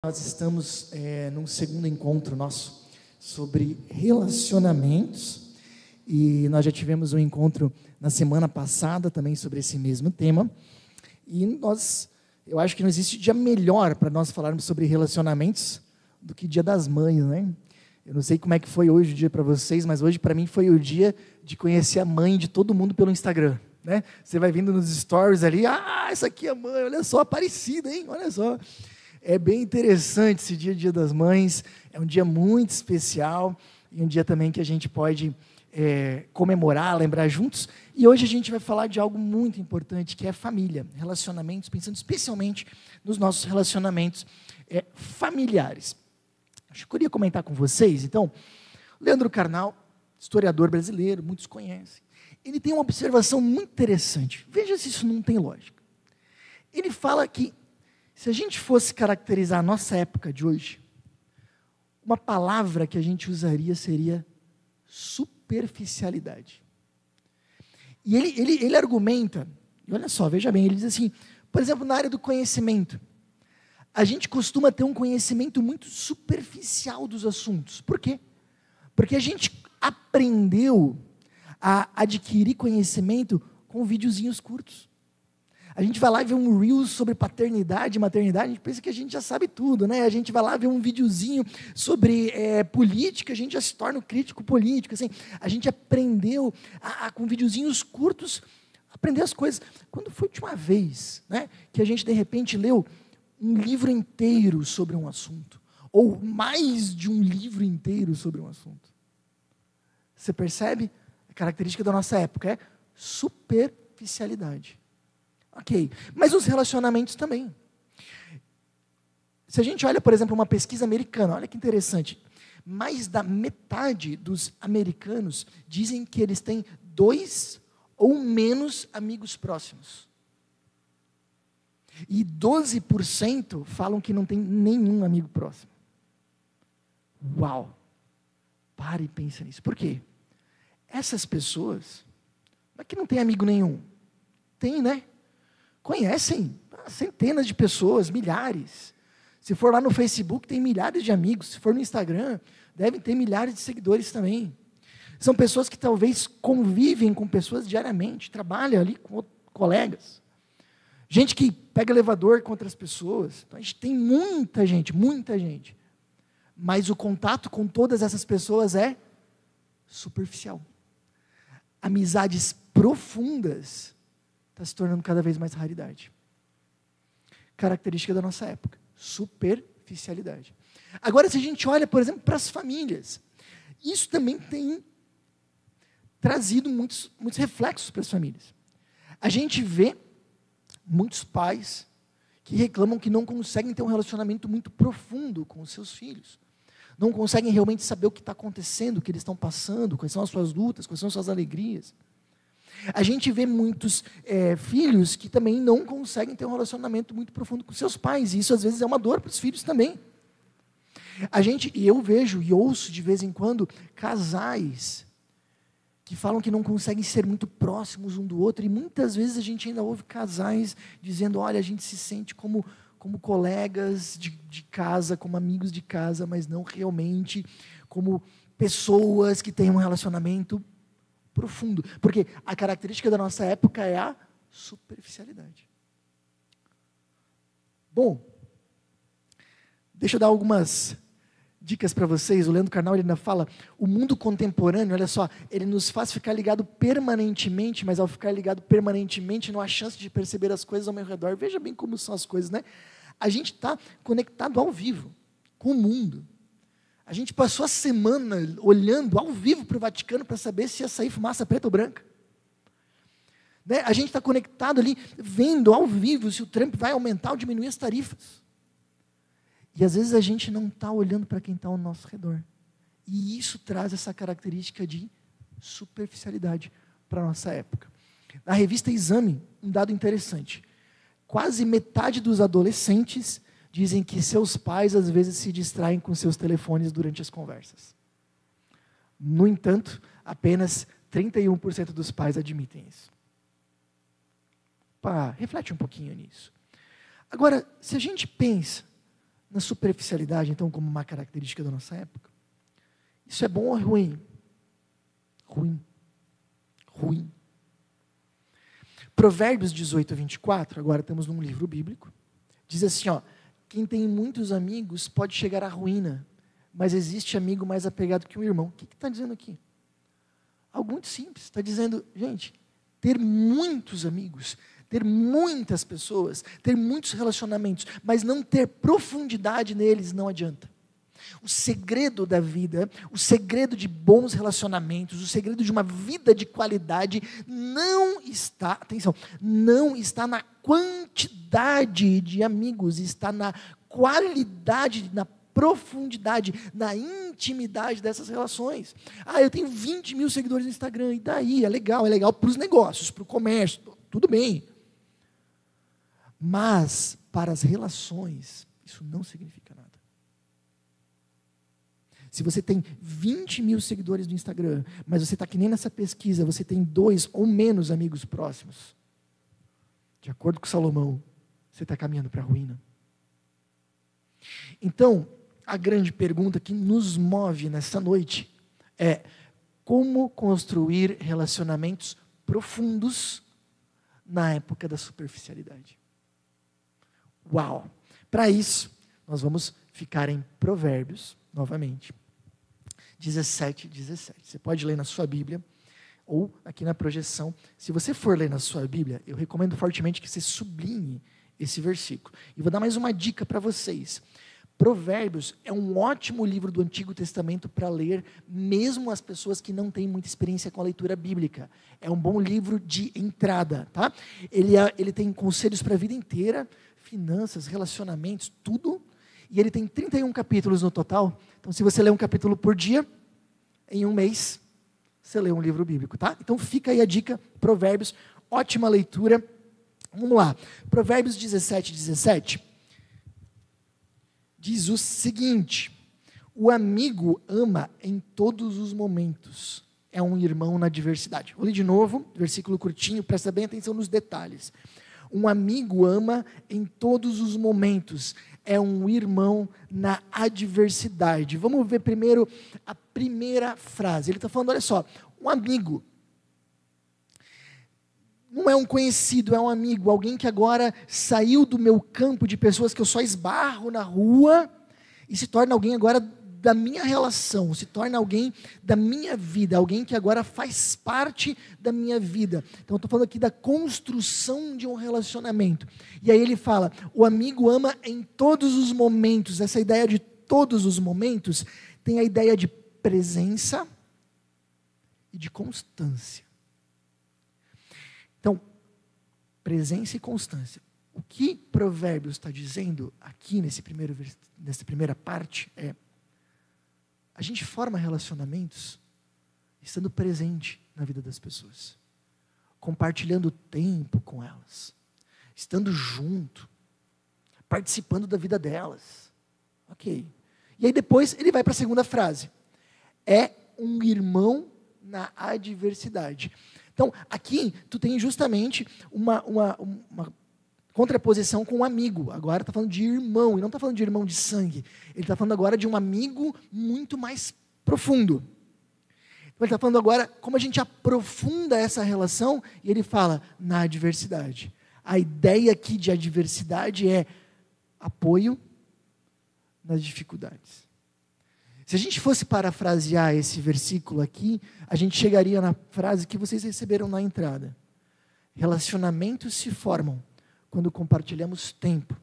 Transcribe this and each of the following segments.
Nós estamos num segundo encontro nosso sobre relacionamentos e nós já tivemos um encontro na semana passada também sobre esse mesmo tema e eu acho que não existe dia melhor para nós falarmos sobre relacionamentos do que Dia das Mães, né? Eu não sei como é que foi hoje o dia para vocês, mas hoje para mim foi o dia de conhecer a mãe de todo mundo pelo Instagram, né? Você vai vindo nos stories ali, essa aqui é a mãe, olha só, Aparecida, hein? Olha só. É bem interessante esse Dia das Mães, é um dia muito especial e um dia também que a gente pode comemorar, lembrar juntos. E hoje a gente vai falar de algo muito importante, que é família, relacionamentos, pensando especialmente nos nossos relacionamentos familiares. Acho que eu queria comentar com vocês, então, Leandro Carnal, historiador brasileiro, muitos conhecem, ele tem uma observação muito interessante, veja se isso não tem lógica. Ele fala que se a gente fosse caracterizar a nossa época de hoje, uma palavra que a gente usaria seria superficialidade. E ele argumenta, e olha só, veja bem, ele diz assim, por exemplo, na área do conhecimento, a gente costuma ter um conhecimento muito superficial dos assuntos. Por quê? Porque a gente aprendeu a adquirir conhecimento com videozinhos curtos. A gente vai lá e vê um Reels sobre paternidade e maternidade, a gente pensa que a gente já sabe tudo, né? A gente vai lá ver um videozinho sobre política, a gente já se torna um crítico político. Assim, a gente aprendeu, com videozinhos curtos, aprender as coisas. Quando foi a última vez, né, que a gente, de repente, leu um livro inteiro sobre um assunto? Ou mais de um livro inteiro sobre um assunto? Você percebe? A característica da nossa época é superficialidade. Ok, mas os relacionamentos também. Se a gente olha, por exemplo, uma pesquisa americana, olha que interessante, mais da metade dos americanos dizem que eles têm 2 ou menos amigos próximos. E 12% falam que não tem nenhum amigo próximo. Uau! Pare e pense nisso. Por quê? Essas pessoas, não é que não tem amigo nenhum. Tem, né? Conhecem centenas de pessoas, milhares. Se for lá no Facebook, tem milhares de amigos. Se for no Instagram, devem ter milhares de seguidores também. São pessoas que talvez convivem com pessoas diariamente, trabalham ali com colegas. Gente que pega elevador com outras pessoas. Então, a gente tem muita gente. Mas o contato com todas essas pessoas é superficial. Amizades profundas está se tornando cada vez mais raridade. Característica da nossa época, superficialidade. Agora, se a gente olha, por exemplo, para as famílias, isso também tem trazido muitos reflexos para as famílias. A gente vê muitos pais que reclamam que não conseguem ter um relacionamento muito profundo com os seus filhos. Não conseguem realmente saber o que está acontecendo, o que eles estão passando, quais são as suas lutas, quais são as suas alegrias. A gente vê muitos filhos que também não conseguem ter um relacionamento muito profundo com seus pais, e isso às vezes é uma dor para os filhos também. E eu vejo e ouço de vez em quando casais que falam que não conseguem ser muito próximos um do outro, e muitas vezes a gente ainda ouve casais dizendo, olha, a gente se sente como colegas de casa, como amigos de casa, mas não realmente como pessoas que têm um relacionamento profundo, porque a característica da nossa época é a superficialidade. Bom, deixa eu dar algumas dicas para vocês. O Leandro Carnal ele ainda fala, o mundo contemporâneo, olha só, ele nos faz ficar ligado permanentemente, mas ao ficar ligado permanentemente, não há chance de perceber as coisas ao meu redor. Veja bem como são as coisas, né? A gente está conectado ao vivo com o mundo. A gente passou a semana olhando ao vivo para o Vaticano para saber se ia sair fumaça preta ou branca. Né? A gente está conectado ali, vendo ao vivo se o Trump vai aumentar ou diminuir as tarifas. E às vezes a gente não está olhando para quem está ao nosso redor. E isso traz essa característica de superficialidade para a nossa época. Na revista Exame, um dado interessante. Quase metade dos adolescentes dizem que seus pais, às vezes, se distraem com seus telefones durante as conversas. No entanto, apenas 31% dos pais admitem isso. Reflete um pouquinho nisso. Agora, se a gente pensa na superficialidade, então, como uma característica da nossa época? Isso é bom ou é ruim? Ruim. Ruim. Provérbios 18, 24, agora estamos num livro bíblico, diz assim, ó, quem tem muitos amigos pode chegar à ruína, mas existe amigo mais apegado que um irmão. O que está dizendo aqui? Algo muito simples, está dizendo, gente, ter muitos amigos, ter muitas pessoas, ter muitos relacionamentos, mas não ter profundidade neles não adianta. O segredo da vida, o segredo de bons relacionamentos, o segredo de uma vida de qualidade não está, atenção, não está na quantidade de amigos, está na qualidade, na profundidade, na intimidade dessas relações. Ah, eu tenho 20 mil seguidores no Instagram, e daí? É legal para os negócios, para o comércio, tudo bem. Mas, para as relações, isso não significa nada. Se você tem 20 mil seguidores no Instagram, mas você está que nem nessa pesquisa, você tem 2 ou menos amigos próximos, de acordo com Salomão, você está caminhando para a ruína. Então, a grande pergunta que nos move nessa noite é como construir relacionamentos profundos na época da superficialidade. Uau! Para isso, nós vamos ficar em Provérbios, novamente, 17, 17. Você pode ler na sua Bíblia, ou aqui na projeção. Se você for ler na sua Bíblia, eu recomendo fortemente que você sublinhe esse versículo. E vou dar mais uma dica para vocês. Provérbios é um ótimo livro do Antigo Testamento para ler, mesmo as pessoas que não têm muita experiência com a leitura bíblica. É um bom livro de entrada, tá? Ele tem conselhos para a vida inteira, finanças, relacionamentos, tudo. E ele tem 31 capítulos no total. Então, se você ler um capítulo por dia, em um mês, você lê um livro bíblico, tá? Então, fica aí a dica, Provérbios, ótima leitura. Vamos lá. Provérbios 17, 17. Diz o seguinte: o amigo ama em todos os momentos. É um irmão na adversidade. Vou ler de novo, versículo curtinho, presta bem atenção nos detalhes. Um amigo ama em todos os momentos. É um irmão na adversidade. Vamos ver primeiro a primeira frase. Ele está falando, olha só, um amigo. Não é um conhecido, é um amigo. Alguém que agora saiu do meu campo de pessoas que eu só esbarro na rua e se torna alguém agora da minha relação, se torna alguém da minha vida, alguém que agora faz parte da minha vida. Então eu estou falando aqui da construção de um relacionamento. E aí ele fala, o amigo ama em todos os momentos. Essa ideia de todos os momentos tem a ideia de presença e de constância. Então, presença e constância. O que Provérbios está dizendo aqui nessa primeira parte é: a gente forma relacionamentos estando presente na vida das pessoas, compartilhando tempo com elas, estando junto, participando da vida delas. Ok. E aí depois ele vai para a segunda frase. É um irmão na adversidade. Então, aqui tu tem justamente uma contraposição com um amigo. Agora está falando de irmão, e não está falando de irmão de sangue. Ele está falando agora de um amigo muito mais profundo. Então, ele está falando agora como a gente aprofunda essa relação, e ele fala na adversidade. A ideia aqui de adversidade é apoio nas dificuldades. Se a gente fosse parafrasear esse versículo aqui, a gente chegaria na frase que vocês receberam na entrada. Relacionamentos se formam quando compartilhamos tempo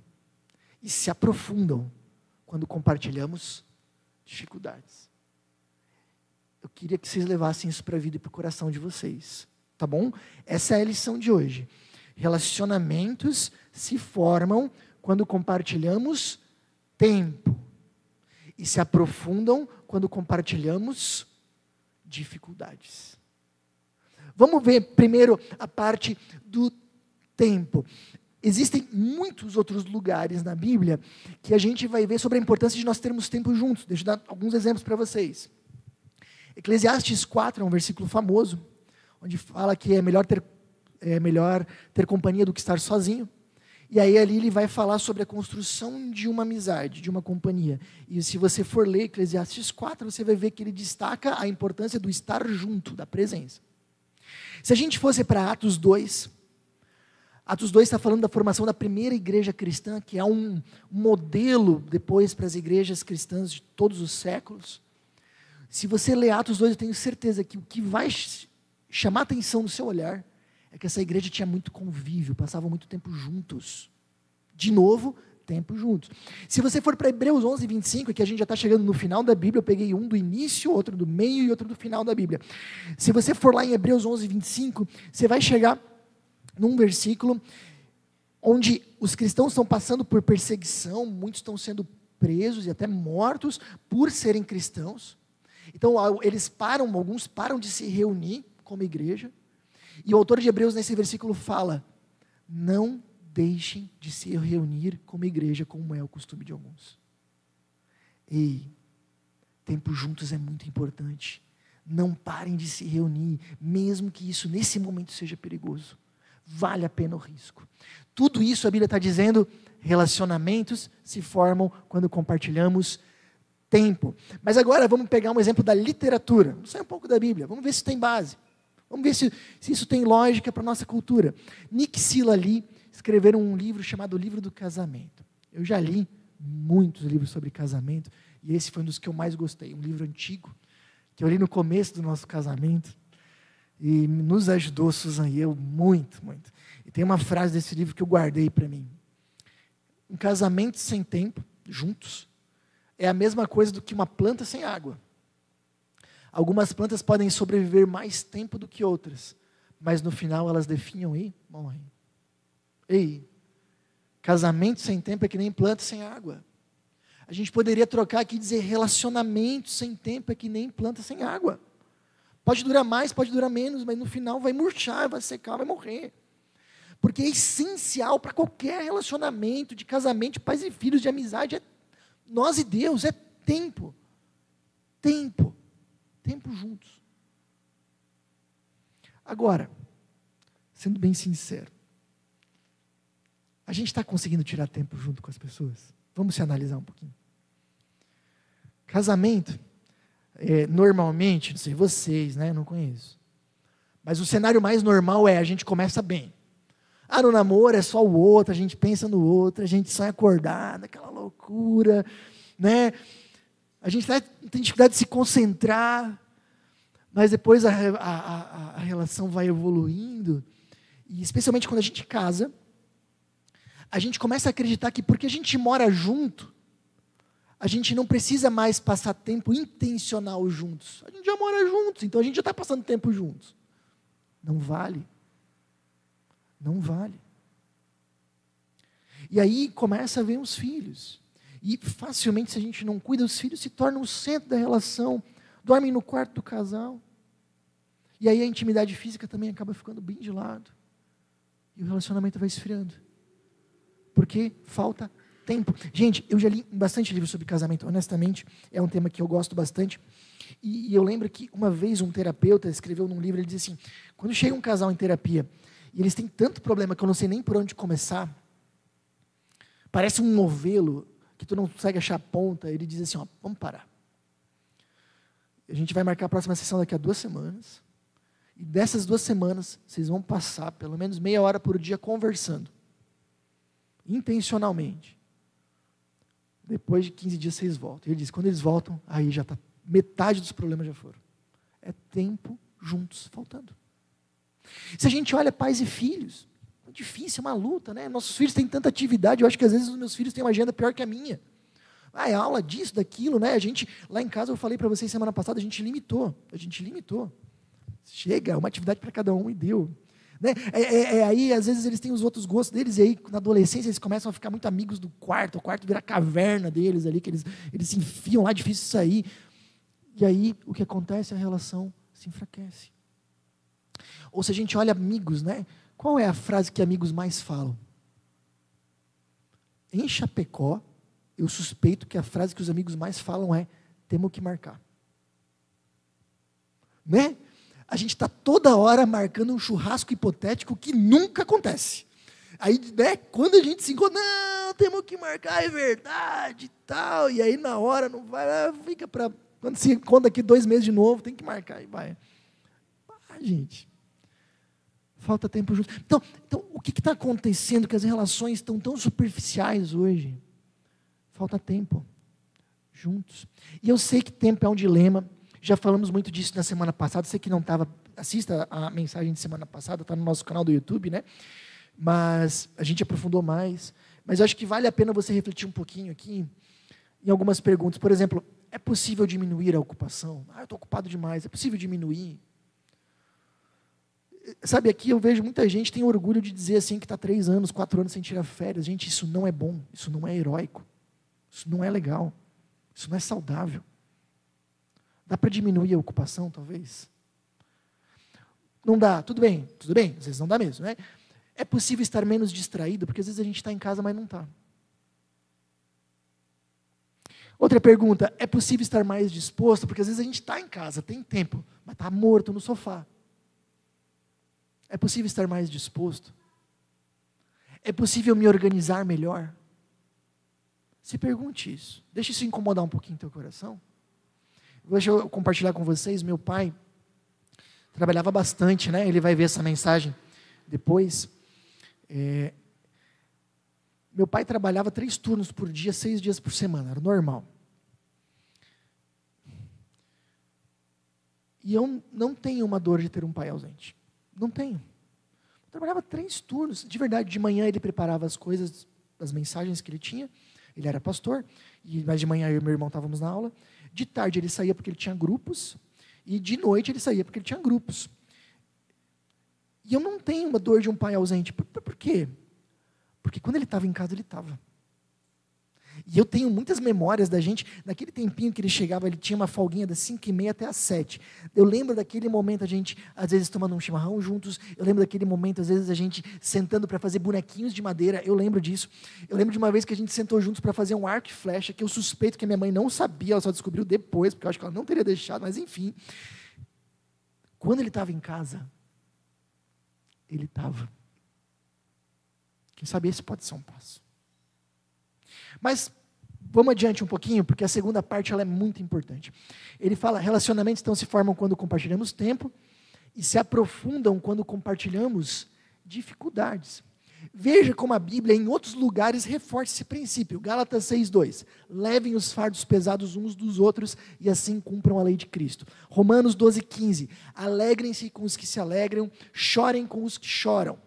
e se aprofundam quando compartilhamos dificuldades. Eu queria que vocês levassem isso para a vida e para o coração de vocês, tá bom? Essa é a lição de hoje. Relacionamentos se formam quando compartilhamos tempo e se aprofundam quando compartilhamos dificuldades. Vamos ver primeiro a parte do tempo. Existem muitos outros lugares na Bíblia que a gente vai ver sobre a importância de nós termos tempo juntos. Deixa eu dar alguns exemplos para vocês. Eclesiastes 4 é um versículo famoso, onde fala que é melhor ter companhia do que estar sozinho. E aí ali ele vai falar sobre a construção de uma amizade, de uma companhia. E se você for ler Eclesiastes 4, você vai ver que ele destaca a importância do estar junto, da presença. Se a gente fosse para Atos 2 está falando da formação da primeira igreja cristã, que é um modelo depois para as igrejas cristãs de todos os séculos. Se você ler Atos 2, eu tenho certeza que o que vai chamar a atenção no seu olhar é que essa igreja tinha muito convívio, passavam muito tempo juntos. De novo, tempo juntos. Se você for para Hebreus 11, 25, que a gente já está chegando no final da Bíblia, eu peguei um do início, outro do meio e outro do final da Bíblia. Se você for lá em Hebreus 11, 25, você vai chegar num versículo onde os cristãos estão passando por perseguição, muitos estão sendo presos e até mortos por serem cristãos. Então, alguns param de se reunir como igreja. E o autor de Hebreus, nesse versículo, fala: não deixem de se reunir como igreja, como é o costume de alguns. Ei, tempo juntos é muito importante. Não parem de se reunir, mesmo que isso nesse momento seja perigoso. Vale a pena o risco. Tudo isso a Bíblia está dizendo, relacionamentos se formam quando compartilhamos tempo. Mas agora vamos pegar um exemplo da literatura. Vamos sair um pouco da Bíblia, vamos ver se tem base. Vamos ver se isso tem lógica para a nossa cultura. Nick Silla Lee escreveram um livro chamado Livro do Casamento. Eu já li muitos livros sobre casamento, e esse foi um dos que eu mais gostei. Um livro antigo, que eu li no começo do nosso casamento, e nos ajudou, Susan e eu, muito, muito. E tem uma frase desse livro que eu guardei para mim. Um casamento sem tempo, juntos, é a mesma coisa do que uma planta sem água. Algumas plantas podem sobreviver mais tempo do que outras, mas no final elas definham e morrem. Ei, casamento sem tempo é que nem planta sem água. A gente poderia trocar aqui e dizer relacionamento sem tempo é que nem planta sem água. Pode durar mais, pode durar menos, mas no final vai murchar, vai secar, vai morrer. Porque é essencial para qualquer relacionamento de casamento, de pais e filhos, de amizade, é nós e Deus, é tempo. Tempo. Tempo juntos. Agora, sendo bem sincero, a gente está conseguindo tirar tempo junto com as pessoas? Vamos se analisar um pouquinho. Casamento, normalmente, não sei vocês, né? Não conheço. Mas o cenário mais normal é a gente começa bem. No namoro é só o outro, a gente pensa no outro, a gente sai acordado, aquela loucura, né? A gente tem dificuldade de se concentrar, mas depois a relação vai evoluindo, e especialmente quando a gente casa, a gente começa a acreditar que porque a gente mora junto, a gente não precisa mais passar tempo intencional juntos. A gente já mora juntos, então a gente já está passando tempo juntos. Não vale. Não vale. E aí começa a ver os filhos. E facilmente, se a gente não cuida, os filhos se tornam o centro da relação, dormem no quarto do casal. E aí a intimidade física também acaba ficando bem de lado. E o relacionamento vai esfriando. Porque falta tempo. Gente, eu já li bastante livro sobre casamento, honestamente, é um tema que eu gosto bastante. E eu lembro que uma vez um terapeuta escreveu num livro, ele disse assim, quando chega um casal em terapia, e eles têm tanto problema que eu não sei nem por onde começar, parece um novelo, que tu não consegue achar a ponta, ele diz assim, vamos parar. A gente vai marcar a próxima sessão daqui a 2 semanas, e dessas 2 semanas, vocês vão passar pelo menos meia hora por dia conversando. Intencionalmente. Depois de 15 dias vocês voltam. Ele diz, quando eles voltam, aí já está, metade dos problemas já foram. É tempo juntos faltando. Se a gente olha pais e filhos, é difícil, é uma luta, né? Nossos filhos têm tanta atividade, eu acho que às vezes os meus filhos têm uma agenda pior que a minha. É aula disso, daquilo, né? Lá em casa eu falei para vocês semana passada, a gente limitou. Chega, uma atividade para cada um e deu. Né? Aí, às vezes, eles têm os outros gostos deles, e aí, na adolescência, eles começam a ficar muito amigos do quarto, o quarto vira a caverna deles ali, que eles se enfiam lá, difícil de sair. E aí, o que acontece? A relação se enfraquece. Ou se a gente olha amigos, né? Qual é a frase que amigos mais falam? Em Chapecó, eu suspeito que a frase que os amigos mais falam é, temos que marcar. Né? A gente está toda hora marcando um churrasco hipotético que nunca acontece. Aí, né, quando a gente se encontra, não, temos que marcar, é verdade e tal. E aí, na hora, não vai, fica para... Quando se encontra aqui 2 meses de novo, tem que marcar e vai. Gente, falta tempo junto. Então o que está acontecendo? Que as relações estão tão superficiais hoje. Falta tempo juntos. E eu sei que tempo é um dilema. Já falamos muito disso na semana passada. Você que não estava, assista a mensagem de semana passada, está no nosso canal do YouTube, né? Mas a gente aprofundou mais. Mas eu acho que vale a pena você refletir um pouquinho aqui em algumas perguntas. Por exemplo, é possível diminuir a ocupação? Eu estou ocupado demais. É possível diminuir? Sabe, aqui eu vejo muita gente tem orgulho de dizer assim que está 3 anos, 4 anos sem tirar férias. Gente, isso não é bom, isso não é heróico, isso não é legal, isso não é saudável. Dá para diminuir a ocupação, talvez? Não dá, tudo bem, às vezes não dá mesmo, né? É possível estar menos distraído, porque às vezes a gente está em casa, mas não está. Outra pergunta, é possível estar mais disposto, porque às vezes a gente está em casa, tem tempo, mas está morto no sofá. É possível estar mais disposto? É possível me organizar melhor? Se pergunte isso. Deixa isso incomodar um pouquinho o teu coração. Deixa eu compartilhar com vocês. Meu pai trabalhava bastante, né? Ele vai ver essa mensagem depois. Meu pai trabalhava 3 turnos por dia, 6 dias por semana. Era normal. E eu não tenho uma dor de ter um pai ausente. Não tenho. Eu trabalhava 3 turnos. De verdade, de manhã ele preparava as coisas, as mensagens que ele tinha. Ele era pastor. Mas de manhã eu e meu irmão estávamos na aula. De tarde ele saía porque ele tinha grupos. E de noite ele saía porque ele tinha grupos. E eu não tenho uma dor de um pai ausente. Por quê? Porque quando ele estava em casa, ele estava. E eu tenho muitas memórias da gente, naquele tempinho que ele chegava, ele tinha uma folguinha das 5h30 até às 7. Eu lembro daquele momento, a gente, às vezes, tomando um chimarrão juntos. Eu lembro daquele momento, às vezes, a gente sentando para fazer bonequinhos de madeira. Eu lembro disso. Eu lembro de uma vez que a gente sentou juntos para fazer um arco e flecha, que eu suspeito que a minha mãe não sabia, ela só descobriu depois, porque eu acho que ela não teria deixado, mas enfim. Quando ele estava em casa, ele estava. Quem sabe esse pode ser um passo. Mas vamos adiante um pouquinho, porque a segunda parte ela é muito importante. Ele fala, relacionamentos então se formam quando compartilhamos tempo e se aprofundam quando compartilhamos dificuldades. Veja como a Bíblia em outros lugares reforça esse princípio. Gálatas 6:2. Levem os fardos pesados uns dos outros e assim cumpram a lei de Cristo. Romanos 12:15. Alegrem-se com os que se alegram, chorem com os que choram.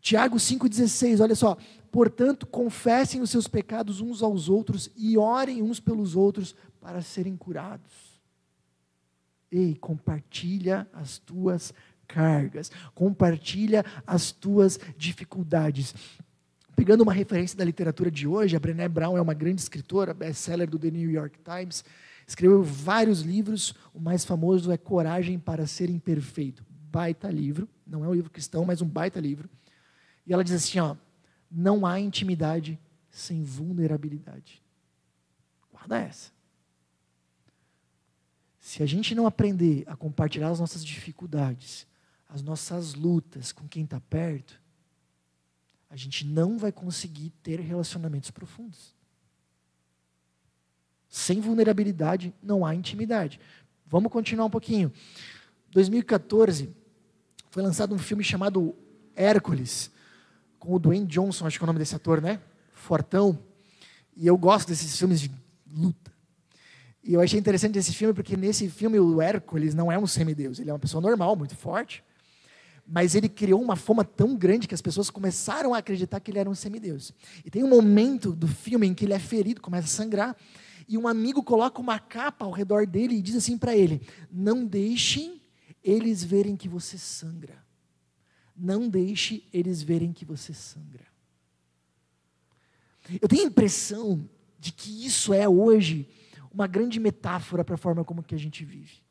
Tiago 5,16, olha só. Portanto, confessem os seus pecados uns aos outros e orem uns pelos outros para serem curados. Ei, compartilha as tuas cargas, compartilha as tuas dificuldades. Pegando uma referência da literatura de hoje, a Brené Brown é uma grande escritora, best-seller do The New York Times, escreveu vários livros, o mais famoso é Coragem para Ser Imperfeito. Baita livro, não é um livro cristão, mas um baita livro. E ela diz assim, ó, não há intimidade sem vulnerabilidade. Guarda essa. Se a gente não aprender a compartilhar as nossas dificuldades, as nossas lutas com quem está perto, a gente não vai conseguir ter relacionamentos profundos. Sem vulnerabilidade não há intimidade. Vamos continuar um pouquinho. 2014, foi lançado um filme chamado Hércules, com o Dwayne Johnson, acho que é o nome desse ator, né? Fortão. E eu gosto desses filmes de luta. E eu achei interessante esse filme, porque nesse filme o Hércules não é um semideus, ele é uma pessoa normal, muito forte, mas ele criou uma fama tão grande que as pessoas começaram a acreditar que ele era um semideus. E tem um momento do filme em que ele é ferido, começa a sangrar, e um amigo coloca uma capa ao redor dele e diz assim para ele, não deixem eles verem que você sangra. Não deixe eles verem que você sangra. Eu tenho a impressão de que isso é hoje uma grande metáfora para a forma como que a gente vive.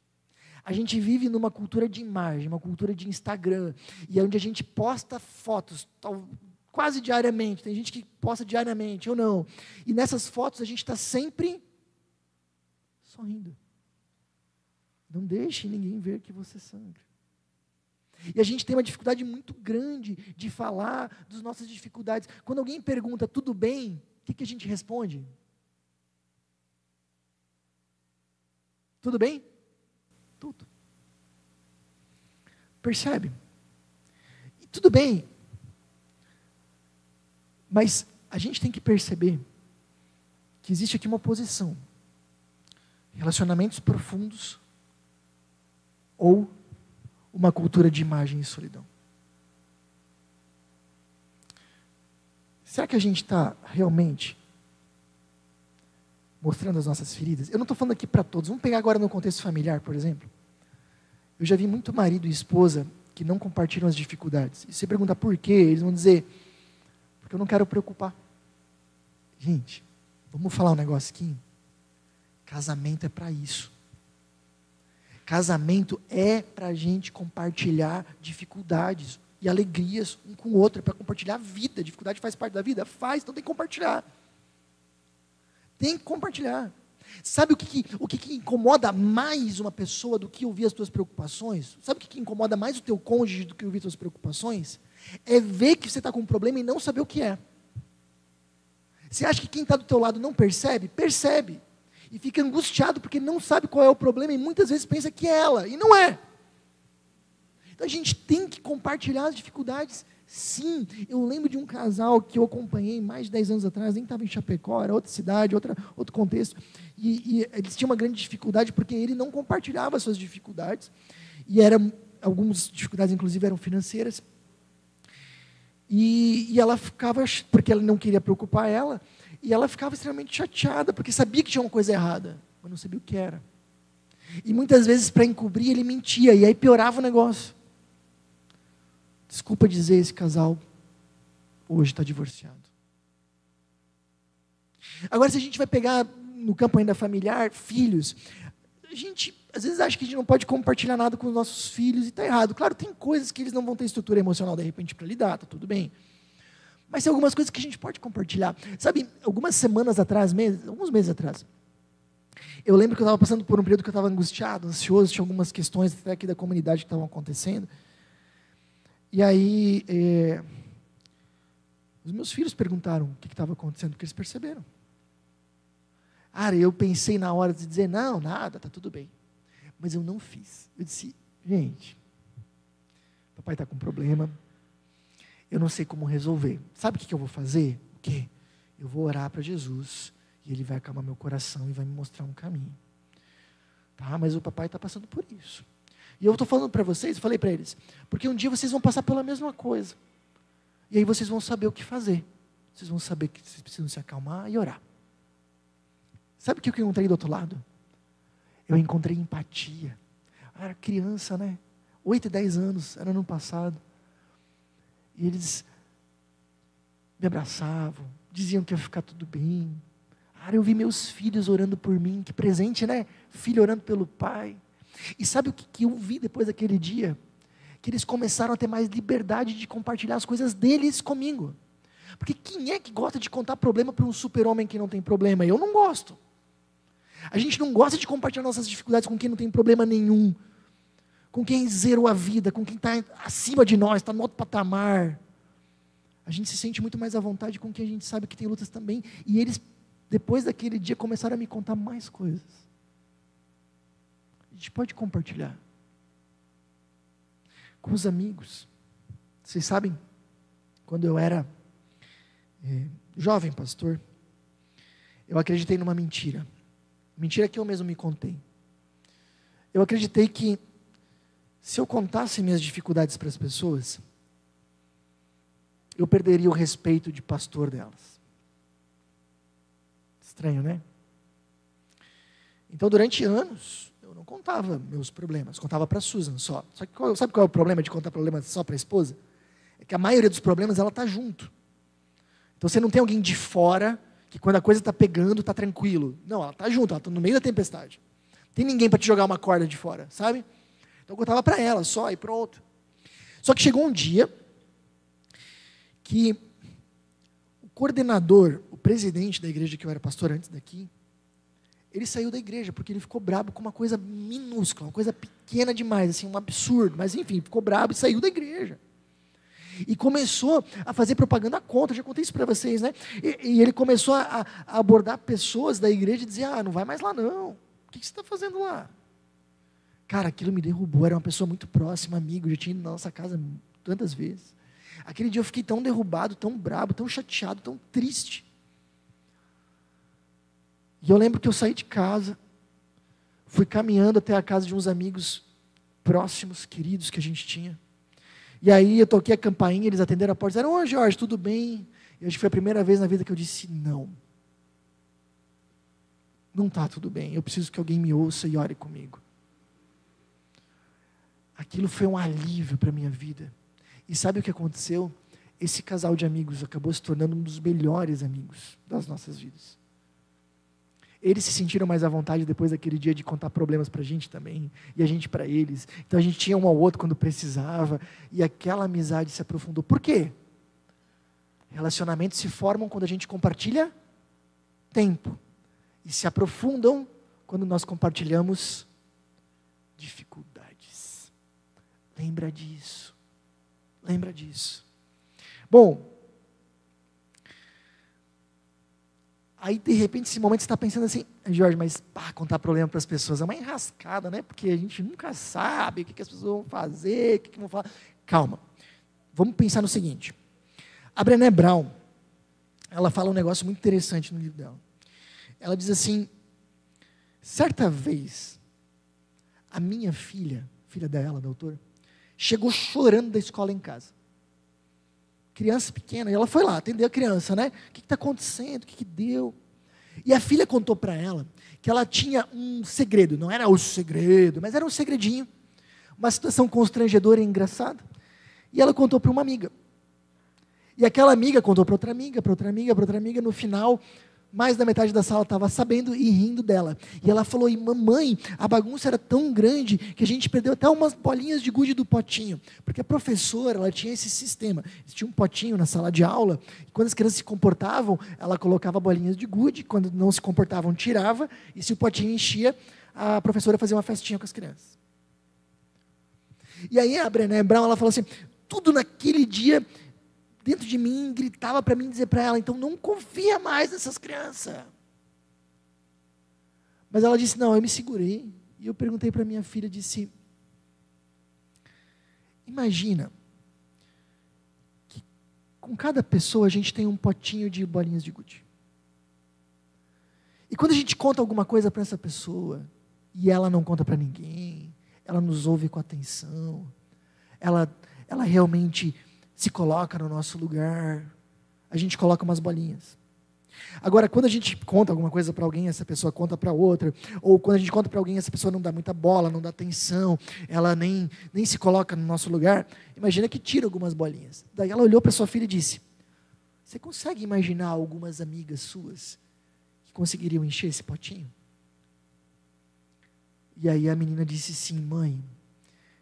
A gente vive numa cultura de imagem, uma cultura de Instagram, e é onde a gente posta fotos quase diariamente. Tem gente que posta diariamente, eu não. E nessas fotos a gente está sempre sorrindo. Não deixe ninguém ver que você sangra. E a gente tem uma dificuldade muito grande de falar das nossas dificuldades. Quando alguém pergunta, tudo bem? O que a gente responde? Tudo bem? Tudo. Percebe? E tudo bem. Mas a gente tem que perceber que existe aqui uma oposição. Relacionamentos profundos ou uma cultura de imagem e solidão. Será que a gente está realmente mostrando as nossas feridas? Eu não estou falando aqui para todos. Vamos pegar agora no contexto familiar, por exemplo. Eu já vi muito marido e esposa que não compartilham as dificuldades. E você pergunta por quê, eles vão dizer, porque eu não quero preocupar. Gente, vamos falar um negócio aqui? Casamento é para isso. Casamento é para a gente compartilhar dificuldades e alegrias um com o outro, é para compartilhar a vida. Dificuldade faz parte da vida? Faz, então tem que compartilhar. Tem que compartilhar. Sabe o que incomoda mais uma pessoa do que ouvir as tuas preocupações? Sabe o que incomoda mais o teu cônjuge do que ouvir as tuas preocupações? É ver que você está com um problema e não saber o que é. Você acha que quem está do teu lado não percebe? Percebe. E fica angustiado porque não sabe qual é o problema e muitas vezes pensa que é ela, e não é. Então a gente tem que compartilhar as dificuldades, sim. Eu lembro de um casal que eu acompanhei mais de 10 anos atrás, nem estava em Chapecó, era outra cidade, outro contexto, e eles tinham uma grande dificuldade porque ele não compartilhava as suas dificuldades, e algumas dificuldades inclusive eram financeiras, e ela ficava, porque ela não queria preocupar ela, e ela ficava extremamente chateada, porque sabia que tinha uma coisa errada, mas não sabia o que era. E muitas vezes, para encobrir, ele mentia, e aí piorava o negócio. Desculpa dizer, esse casal hoje está divorciado. Agora, se a gente vai pegar no campo ainda familiar, filhos, a gente às vezes acha que a gente não pode compartilhar nada com os nossos filhos, e está errado. Claro, tem coisas que eles não vão ter estrutura emocional, de repente, para lidar, está tudo bem. Mas tem algumas coisas que a gente pode compartilhar. Sabe, algumas semanas atrás, alguns meses atrás, eu lembro que eu estava passando por um período que eu estava angustiado, ansioso, tinha algumas questões até aqui da comunidade que estavam acontecendo. E aí, os meus filhos perguntaram o que estava acontecendo, porque eles perceberam. Eu pensei na hora de dizer, não, nada, está tudo bem. Mas eu não fiz. Eu disse, gente, papai está com problema, eu não sei como resolver. Sabe o que eu vou fazer? O quê? Eu vou orar para Jesus, e Ele vai acalmar meu coração e vai me mostrar um caminho. Tá, mas o papai está passando por isso. E eu estou falando para vocês, eu falei para eles, porque um dia vocês vão passar pela mesma coisa. E aí vocês vão saber o que fazer. Vocês vão saber que vocês precisam se acalmar e orar. Sabe o que eu encontrei do outro lado? Eu encontrei empatia. Eu era criança, né? 8 e 10 anos, era ano passado. E eles me abraçavam, diziam que ia ficar tudo bem. Eu vi meus filhos orando por mim, que presente, né? Filho orando pelo pai. E sabe o que eu vi depois daquele dia? Que eles começaram a ter mais liberdade de compartilhar as coisas deles comigo. Porque quem é que gosta de contar problema para um super-homem que não tem problema? Eu não gosto. A gente não gosta de compartilhar nossas dificuldades com quem não tem problema nenhum. Com quem zerou a vida, com quem está acima de nós, está no outro patamar. A gente se sente muito mais à vontade com quem a gente sabe que tem lutas também. E eles, depois daquele dia, começaram a me contar mais coisas. A gente pode compartilhar. Com os amigos. Vocês sabem, quando eu era jovem pastor, eu acreditei numa mentira. Mentira que eu mesmo me contei. Eu acreditei que se eu contasse minhas dificuldades para as pessoas, eu perderia o respeito de pastor delas. Estranho, né? Então, durante anos, eu não contava meus problemas, contava para a Susan só. Só que sabe qual é o problema de contar problemas só para a esposa? É que a maioria dos problemas ela está junto. Então, você não tem alguém de fora que quando a coisa está pegando, está tranquilo. Não, ela está junto, ela está no meio da tempestade. Não tem ninguém para te jogar uma corda de fora, sabe? Então eu contava para ela só e pronto. Só que chegou um dia que o coordenador, o presidente da igreja que eu era pastor antes daqui, Ele saiu da igreja porque ele ficou brabo com uma coisa minúscula, uma coisa pequena demais, assim, um absurdo. Mas enfim, ficou brabo e saiu da igreja. E começou a fazer propaganda contra, já contei isso para vocês, né? E ele começou a abordar pessoas da igreja e dizer, não vai mais lá não. O que você está fazendo lá? Cara, aquilo me derrubou, era uma pessoa muito próxima, amigo, já tinha ido na nossa casa tantas vezes. Aquele dia eu fiquei tão derrubado, tão brabo, tão chateado, tão triste. E eu lembro que eu saí de casa, fui caminhando até a casa de uns amigos próximos, queridos que a gente tinha. E aí eu toquei a campainha, eles atenderam a porta e disseram, oi Jorge, tudo bem? E acho que foi a primeira vez na vida que eu disse, não está tudo bem, eu preciso que alguém me ouça e ore comigo. Aquilo foi um alívio para a minha vida. E sabe o que aconteceu? Esse casal de amigos acabou se tornando um dos melhores amigos das nossas vidas. Eles se sentiram mais à vontade depois daquele dia de contar problemas para a gente também, e a gente para eles. Então a gente tinha um ao outro quando precisava, e aquela amizade se aprofundou. Por quê? Relacionamentos se formam quando a gente compartilha tempo, e se aprofundam quando nós compartilhamos dificuldades. Lembra disso. Lembra disso. Bom, aí de repente esse momento você está pensando assim, Jorge, mas contar problema para as pessoas é uma enrascada, né? Porque a gente nunca sabe o que as pessoas vão fazer, o que vão falar. Calma, vamos pensar no seguinte. A Brené Brown, ela fala um negócio muito interessante no livro dela. Ela diz assim, certa vez, a minha filha dela, da autora, chegou chorando da escola em casa. Criança pequena, e ela foi lá, atendeu a criança, né? O que está acontecendo? O que deu? E a filha contou para ela que ela tinha um segredo, não era o segredo, mas era um segredinho, uma situação constrangedora e engraçada. E ela contou para uma amiga. E aquela amiga contou para outra amiga, para outra amiga, para outra amiga. No final, mais da metade da sala estava sabendo e rindo dela. E ela falou, mamãe, a bagunça era tão grande que a gente perdeu até umas bolinhas de gude do potinho. Porque a professora, ela tinha esse sistema. Tinha um potinho na sala de aula, e quando as crianças se comportavam, ela colocava bolinhas de gude, quando não se comportavam, tirava, e se o potinho enchia, a professora fazia uma festinha com as crianças. E aí a Brené Brown, ela falou assim, tudo naquele dia dentro de mim, gritava para mim, dizer para ela, então não confia mais nessas crianças. Mas ela disse, não, eu me segurei. E eu perguntei para minha filha, disse, imagina, que com cada pessoa a gente tem um potinho de bolinhas de gude. E quando a gente conta alguma coisa para essa pessoa, e ela não conta para ninguém, ela nos ouve com atenção, ela realmente se coloca no nosso lugar, a gente coloca umas bolinhas. Agora, quando a gente conta alguma coisa para alguém, essa pessoa conta para outra, ou quando a gente conta para alguém, essa pessoa não dá muita bola, não dá atenção, ela nem se coloca no nosso lugar, imagina que tira algumas bolinhas. Daí ela olhou para sua filha e disse, você consegue imaginar algumas amigas suas que conseguiriam encher esse potinho? E aí a menina disse, sim, mãe,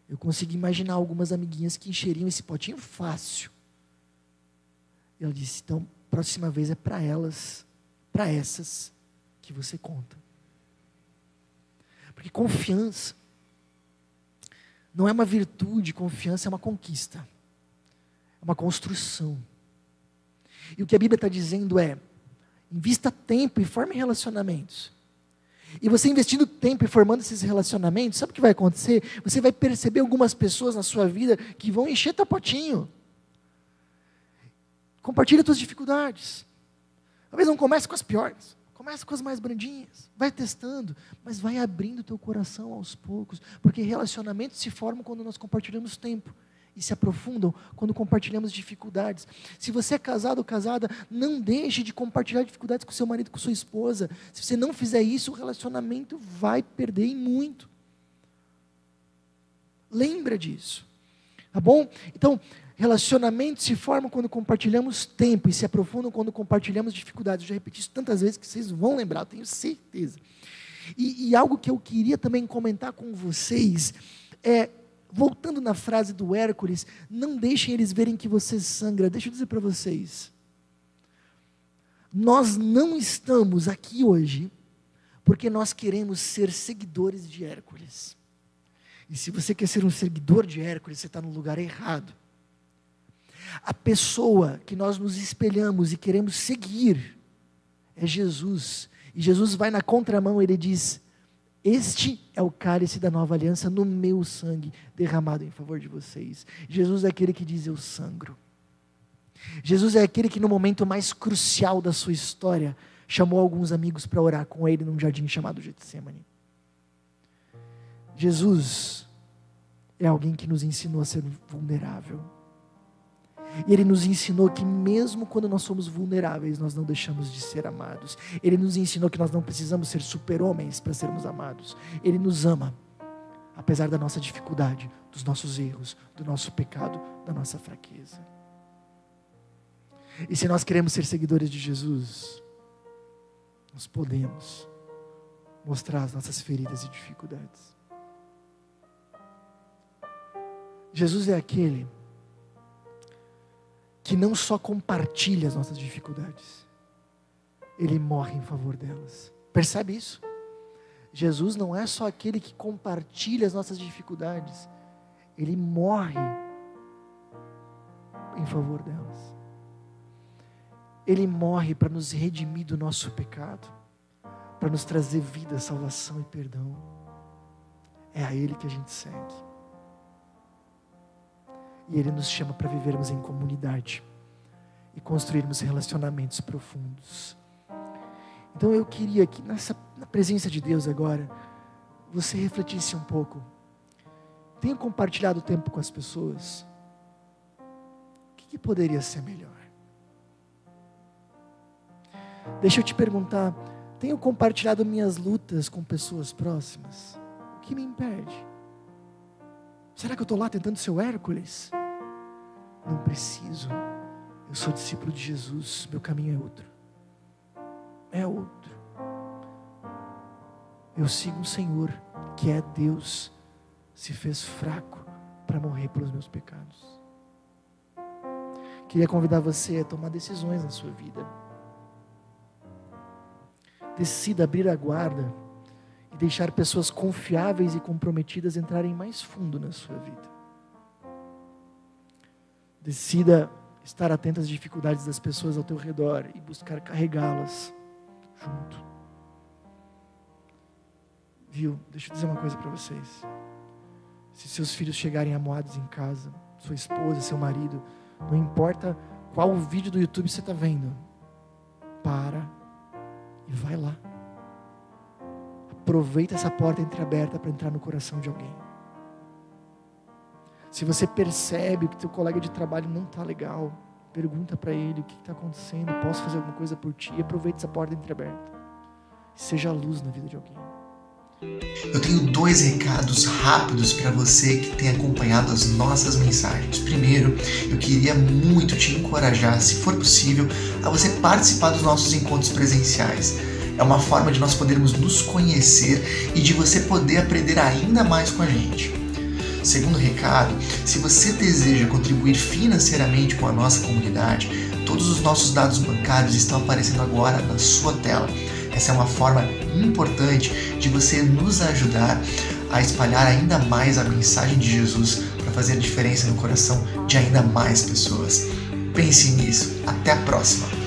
eu consegui imaginar algumas amiguinhas que encheriam esse potinho fácil. E ela disse, então, próxima vez é para elas, para essas que você conta. Porque confiança não é uma virtude, confiança é uma conquista. É uma construção. E o que a Bíblia está dizendo é, invista tempo e forme relacionamentos. E você investindo tempo e formando esses relacionamentos, sabe o que vai acontecer? Você vai perceber algumas pessoas na sua vida que vão encher teu potinho. Compartilha tuas dificuldades. Talvez não comece com as piores, comece com as mais brandinhas. Vai testando, mas vai abrindo teu coração aos poucos, porque relacionamentos se formam quando nós compartilhamos tempo. E se aprofundam quando compartilhamos dificuldades. Se você é casado ou casada, não deixe de compartilhar dificuldades com seu marido, com sua esposa. Se você não fizer isso, o relacionamento vai perder em muito. Lembra disso. Tá bom? Então, relacionamentos se formam quando compartilhamos tempo e se aprofundam quando compartilhamos dificuldades. Eu já repeti isso tantas vezes que vocês vão lembrar, eu tenho certeza. E algo que eu queria também comentar com vocês é, voltando na frase do Hércules, não deixem eles verem que você sangra. Deixa eu dizer para vocês, nós não estamos aqui hoje Porque nós queremos ser seguidores de Hércules. E se você quer ser um seguidor de Hércules, você está no lugar errado. A pessoa que nós nos espelhamos e queremos seguir é Jesus. E Jesus vai na contramão, ele diz: este é o cálice da nova aliança no meu sangue, derramado em favor de vocês. Jesus é aquele que diz: eu sangro. Jesus é aquele que no momento mais crucial da sua história, chamou alguns amigos para orar com ele num jardim chamado Getsêmani. Jesus é alguém que nos ensinou a ser vulnerável. E Ele nos ensinou que mesmo quando nós somos vulneráveis, nós não deixamos de ser amados. Ele nos ensinou que nós não precisamos ser super-homens para sermos amados. Ele nos ama, apesar da nossa dificuldade, dos nossos erros, do nosso pecado, da nossa fraqueza. E se nós queremos ser seguidores de Jesus, nós podemos mostrar as nossas feridas e dificuldades. Jesus é aquele que não só compartilha as nossas dificuldades, Ele morre em favor delas. Percebe isso? Jesus não é só aquele que compartilha as nossas dificuldades, Ele morre em favor delas. Ele morre para nos redimir do nosso pecado, para nos trazer vida, salvação e perdão. É a Ele que a gente segue. E Ele nos chama para vivermos em comunidade e construirmos relacionamentos profundos. Então eu queria que na presença de Deus agora, você refletisse um pouco. Tenha compartilhado tempo com as pessoas? O que poderia ser melhor? Deixa eu te perguntar, tenho compartilhado minhas lutas com pessoas próximas? O que me impede? Será que eu estou lá tentando ser o Hércules? Não preciso. Eu sou discípulo de Jesus. Meu caminho é outro. É outro. Eu sigo um Senhor que é Deus, se fez fraco para morrer pelos meus pecados. Queria convidar você a tomar decisões na sua vida. Decida abrir a guarda e deixar pessoas confiáveis e comprometidas entrarem mais fundo na sua vida. Decida estar atento às dificuldades das pessoas ao teu redor e buscar carregá-las junto. Viu? Deixa eu dizer uma coisa para vocês. Se seus filhos chegarem amuados em casa, sua esposa, seu marido, não importa qual vídeo do YouTube você está vendo, para e vai lá. Aproveita essa porta entreaberta para entrar no coração de alguém. Se você percebe que teu colega de trabalho não está legal, pergunta para ele o que está acontecendo, posso fazer alguma coisa por ti? E aproveita essa porta entreaberta. Seja a luz na vida de alguém. Eu tenho 2 recados rápidos para você que tem acompanhado as nossas mensagens. Primeiro, eu queria muito te encorajar, se for possível, a você participar dos nossos encontros presenciais. É uma forma de nós podermos nos conhecer e de você poder aprender ainda mais com a gente. Segundo recado, se você deseja contribuir financeiramente com a nossa comunidade, todos os nossos dados bancários estão aparecendo agora na sua tela. Essa é uma forma importante de você nos ajudar a espalhar ainda mais a mensagem de Jesus para fazer a diferença no coração de ainda mais pessoas. Pense nisso. Até a próxima!